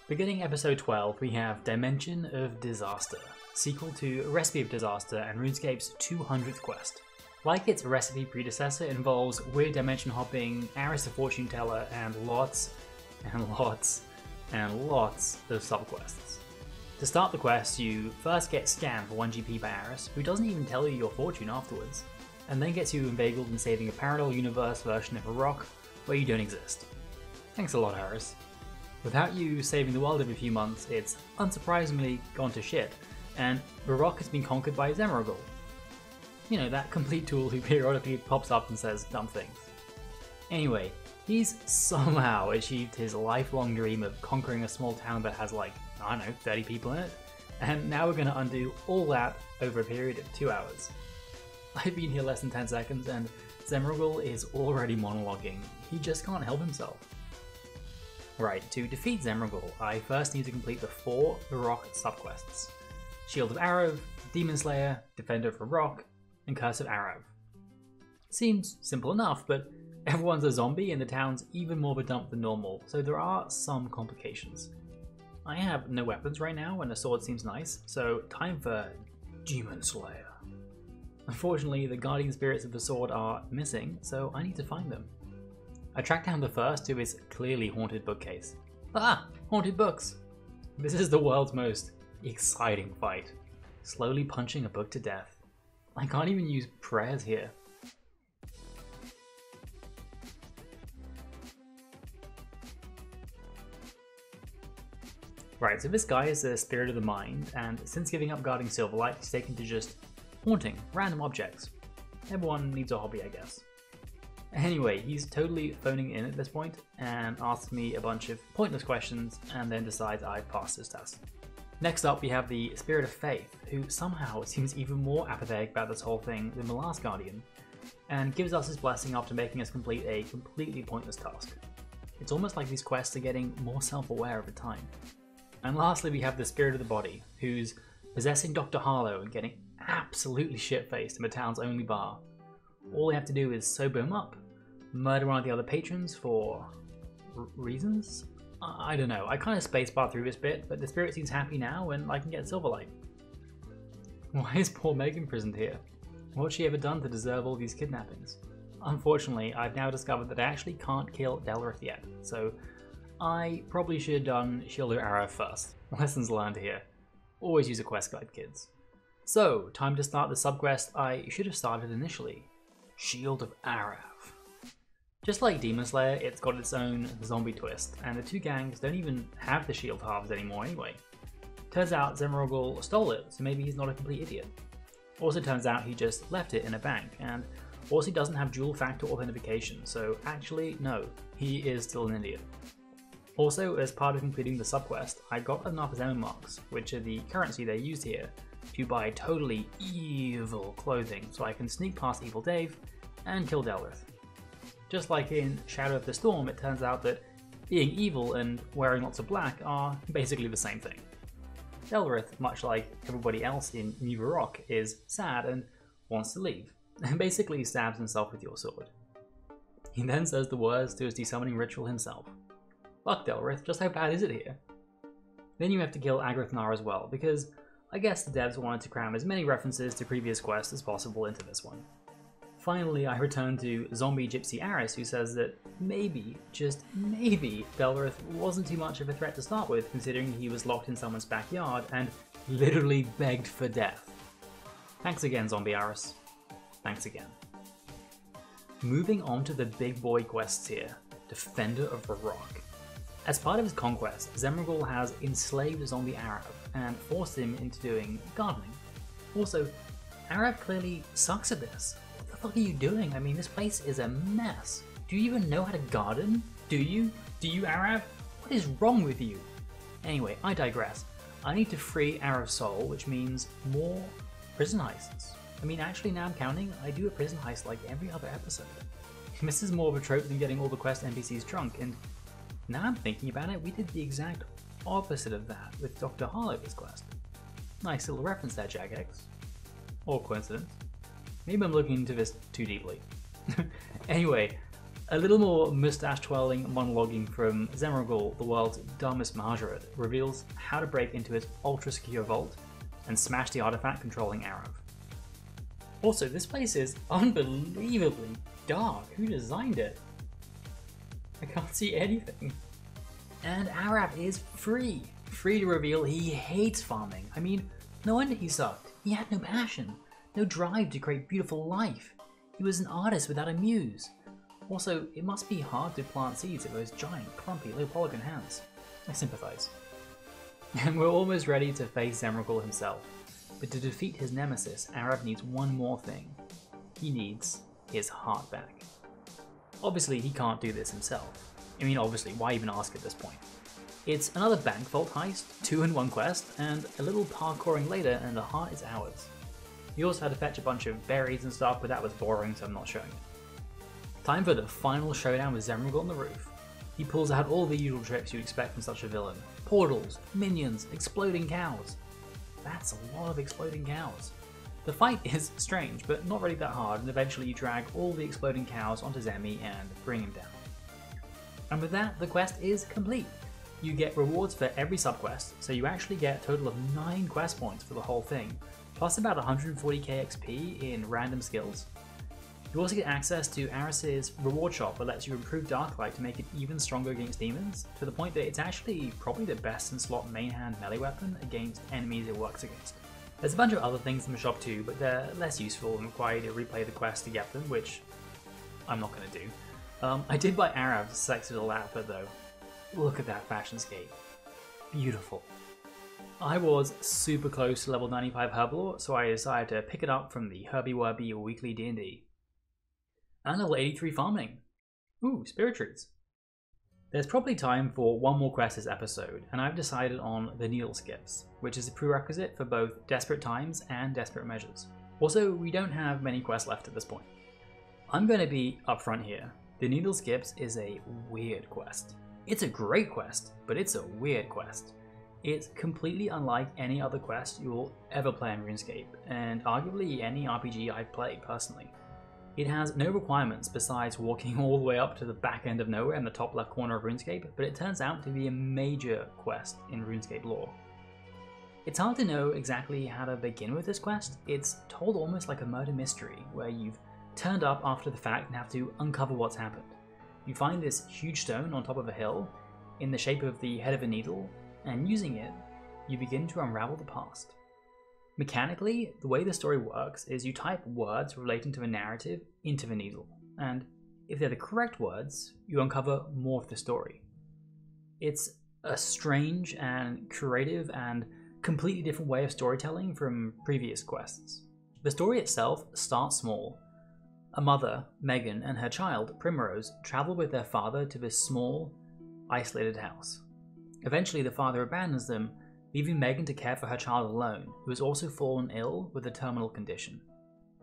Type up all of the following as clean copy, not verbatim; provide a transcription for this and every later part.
Beginning episode 12, we have Dimension of Disaster, sequel to Recipe of Disaster and RuneScape's 200th quest. Like its recipe predecessor, it involves weird dimension hopping, Aris the Fortune Teller, and lots and lots and lots of subquests. To start the quest, you first get scanned for 1 GP by Aris, who doesn't even tell you your fortune afterwards, and then gets you inveigled in saving a parallel universe version of a rock where you don't exist. Thanks a lot, Aris. Without you saving the world every few months, it's unsurprisingly gone to shit, and Varrock has been conquered by Zemrogul. You know, that complete tool who periodically pops up and says dumb things. Anyway, he's somehow achieved his lifelong dream of conquering a small town that has like, I don't know, 30 people in it, and now we're going to undo all that over a period of 2 hours. I've been here less than 10 seconds and Zemrogul is already monologuing. He just can't help himself. Right, to defeat Zemrogul, I first need to complete the 4 Varrock subquests: Shield of Arav, Demon Slayer, Defender of Varrock, and Curse of Arav. Seems simple enough, but everyone's a zombie and the town's even more of a dump than normal, so there are some complications. I have no weapons right now and a sword seems nice, so time for Demon Slayer. Unfortunately, the guardian spirits of the sword are missing, so I need to find them. I track down the first to his clearly haunted bookcase. Ah! Haunted books! This is the world's most exciting fight. Slowly punching a book to death. I can't even use prayers here. Right, so this guy is the spirit of the mind, and since giving up guarding Silverlight, he's taken to just haunting random objects. Everyone needs a hobby, I guess. Anyway, he's totally phoning in at this point and asks me a bunch of pointless questions and then decides I've passed his test. Next up we have the Spirit of Faith, who somehow seems even more apathetic about this whole thing than the last Guardian, and gives us his blessing after making us complete a completely pointless task. It's almost like these quests are getting more self-aware over time. And lastly we have the Spirit of the Body, who's possessing Dr. Harlow and getting absolutely shit-faced in the town's only bar. All we have to do is sober him up, murder one of the other patrons for reasons? I don't know, I kind of spacebar through this bit, but the spirit seems happy now and I can get Silverlight. Why is poor Meg imprisoned here? What's she ever done to deserve all these kidnappings? Unfortunately, I've now discovered that I actually can't kill Delrith yet, so I probably should have done Shield of Arav first. Lessons learned here. Always use a quest guide, kids. So, time to start the subquest I should have started initially. Shield of Arav. Just like Demon Slayer, it's got its own zombie twist, and the two gangs don't even have the shield halves anymore anyway. Turns out Zemrogul stole it, so maybe he's not a complete idiot. Also turns out he just left it in a bank, and also he doesn't have dual factor authentication, so actually no, he is still an idiot. Also, as part of completing the subquest, I got enough Zema marks, which are the currency they used here, to buy totally evil clothing so I can sneak past Evil Dave and kill Delrith. Just like in Shadow of the Storm, it turns out that being evil and wearing lots of black are basically the same thing. Delrith, much like everybody else in New Varrock, is sad and wants to leave, and basically stabs himself with your sword. He then says the words to his desummoning ritual himself. Fuck Delrith, just how bad is it here? Then you have to kill Agrith Nar as well, because I guess the devs wanted to cram as many references to previous quests as possible into this one. Finally, I return to zombie Gypsy Aris, who says that maybe, just maybe, Delrith wasn't too much of a threat to start with, considering he was locked in someone's backyard and literally begged for death. Thanks again, zombie Aris. Thanks again. Moving on to the big boy quests here, Defender of Varrock. As part of his conquest, Zemrogul has enslaved zombie Arav and forced him into doing gardening. Also, Arav clearly sucks at this. What the fuck are you doing? I mean, this place is a mess. Do you even know how to garden? Do you? Do you, Arav? What is wrong with you? Anyway, I digress. I need to free Arav's soul, which means more prison heists. I mean, actually, now I'm counting, I do a prison heist like every other episode. This is more of a trope than getting all the quest NPCs drunk, and now I'm thinking about it, we did the exact opposite of that with Dr. Harlow this quest. Nice little reference there, Jagex. Or coincidence. Maybe I'm looking into this too deeply. Anyway, A little more mustache-twirling monologuing from Zemragul, the world's dumbest Mahajarat, reveals how to break into his ultra-secure vault and smash the artifact controlling Arav. Also, this place is unbelievably dark. Who designed it? I can't see anything. And Arav is free. Free to reveal he hates farming. I mean, no wonder he sucked. He had no passion, no drive to create beautiful life. He was an artist without a muse. Also, it must be hard to plant seeds with those giant, clumpy, low polygon hands. I sympathize. And we're almost ready to face Zemragul himself. But to defeat his nemesis, Arav needs one more thing. He needs his heart back. Obviously, he can't do this himself. I mean, obviously, why even ask at this point? It's another bank vault heist, 2-in-1 quest, and a little parkouring later and the heart is ours. We also had to fetch a bunch of berries and stuff, but that was boring, so I'm not showing it. Time for the final showdown with Zemragul on the roof. He pulls out all the usual tricks you'd expect from such a villain. Portals, minions, exploding cows. That's a lot of exploding cows. The fight is strange, but not really that hard, and eventually you drag all the exploding cows onto Zemi and bring him down. And with that, the quest is complete. You get rewards for every subquest, so you actually get a total of 9 quest points for the whole thing, plus about 140k XP in random skills. You also get access to Aris's reward shop that lets you improve Darklight to make it even stronger against demons, to the point that it's actually probably the best in slot main hand melee weapon against enemies it works against. There's a bunch of other things in the shop too, but they're less useful and require you to replay the quest to get them, which I'm not going to do. I did buy Arav's Sexy Little outfit though. Look at that fashion skate. Beautiful. I was super close to level 95 Herblore, so I decided to pick it up from the Herbie Werby weekly D&D. And level 83 farming. Ooh, spirit trees. There's probably time for one more quest this episode, and I've decided on the Needle Skips, which is a prerequisite for both Desperate Times and Desperate Measures. Also, we don't have many quests left at this point. I'm going to be upfront here. The Needle Skips is a weird quest. It's a great quest, but it's a weird quest. It's completely unlike any other quest you'll ever play in RuneScape, and arguably any RPG I've played personally. It has no requirements besides walking all the way up to the back end of nowhere in the top left corner of RuneScape, but it turns out to be a major quest in RuneScape lore. It's hard to know exactly how to begin with this quest. It's told almost like a murder mystery, where you've turned up after the fact and have to uncover what's happened. You find this huge stone on top of a hill in the shape of the head of a needle, and using it, you begin to unravel the past. Mechanically, the way the story works is you type words relating to a narrative into the needle, and if they're the correct words, you uncover more of the story. It's a strange and creative and completely different way of storytelling from previous quests. The story itself starts small. A mother, Megan, and her child, Primrose, travel with their father to this small, isolated house. Eventually, the father abandons them, leaving Megan to care for her child alone, who has also fallen ill with a terminal condition.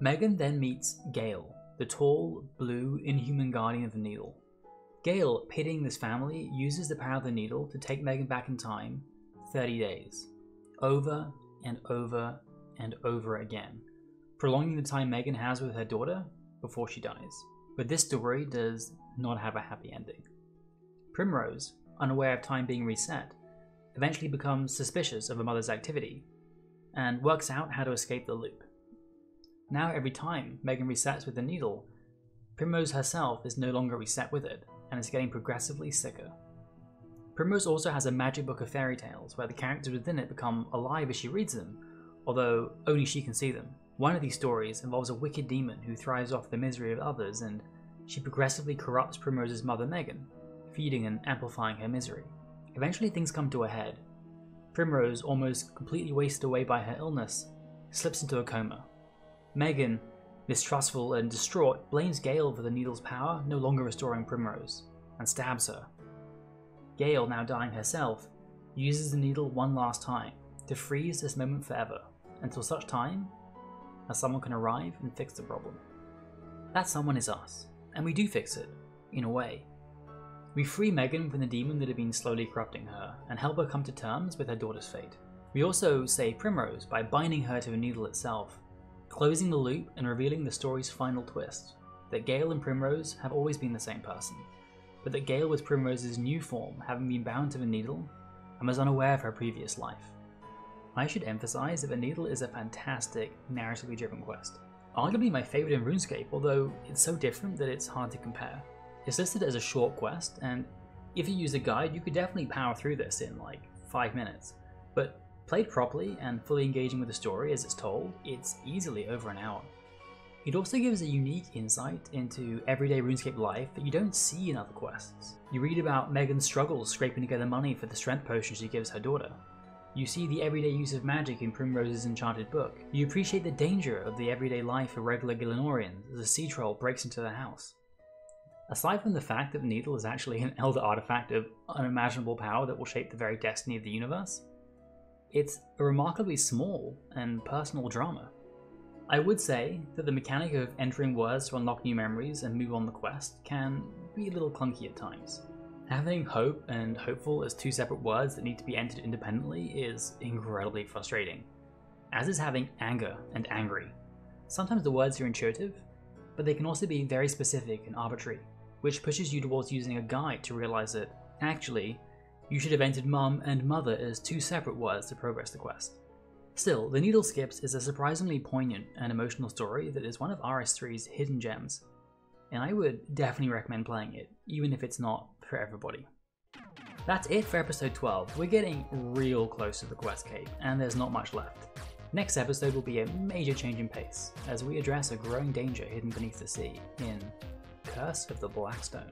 Megan then meets Gale, the tall, blue, inhuman guardian of the needle. Gale, pitying this family, uses the power of the needle to take Megan back in time 30 days, over and over and over again, prolonging the time Megan has with her daughter before she dies. But this story does not have a happy ending. Primrose, unaware of time being reset, eventually becomes suspicious of her mother's activity, and works out how to escape the loop. Now every time Megan resets with the needle, Primrose herself is no longer reset with it, and is getting progressively sicker. Primrose also has a magic book of fairy tales, where the characters within it become alive as she reads them, although only she can see them. One of these stories involves a wicked demon who thrives off the misery of others, and she progressively corrupts Primrose's mother Megan, feeding and amplifying her misery. Eventually things come to a head. Primrose, almost completely wasted away by her illness, slips into a coma. Megan, mistrustful and distraught, blames Gale for the needle's power no longer restoring Primrose, and stabs her. Gale, now dying herself, uses the needle one last time to freeze this moment forever, until such time as someone can arrive and fix the problem. That someone is us, and we do fix it, in a way. We free Megan from the demon that had been slowly corrupting her, and help her come to terms with her daughter's fate. We also save Primrose by binding her to the needle itself, closing the loop and revealing the story's final twist. that Gale and Primrose have always been the same person, but that Gale was Primrose's new form, having been bound to Vanidel and was unaware of her previous life. I should emphasize that Vanidel is a fantastic, narratively driven quest. Arguably my favourite in RuneScape, although it's so different that it's hard to compare. It's listed as a short quest, and if you use a guide, you could definitely power through this in like 5 minutes, but played properly and fully engaging with the story as it's told, it's easily over an hour. It also gives a unique insight into everyday RuneScape life that you don't see in other quests. You read about Megan's struggles scraping together money for the strength potion she gives her daughter. You see the everyday use of magic in Primrose's enchanted book. You appreciate the danger of the everyday life of regular Gillenorians as a sea troll breaks into their house. Aside from the fact that Vanidel is actually an elder artifact of unimaginable power that will shape the very destiny of the universe, it's a remarkably small and personal drama. I would say that the mechanic of entering words to unlock new memories and move on the quest can be a little clunky at times. Having hope and hopeful as two separate words that need to be entered independently is incredibly frustrating, as is having anger and angry. Sometimes the words are intuitive, but they can also be very specific and arbitrary, which pushes you towards using a guide to realize that, actually, you should have entered mum and mother as two separate words to progress the quest. Still, The Needle Skips is a surprisingly poignant and emotional story that is one of RS3's hidden gems, and I would definitely recommend playing it, even if it's not for everybody. That's it for episode 12. We're getting real close to the quest cape, and there's not much left. Next episode will be a major change in pace, as we address a growing danger hidden beneath the sea in Curse of the Blackstone.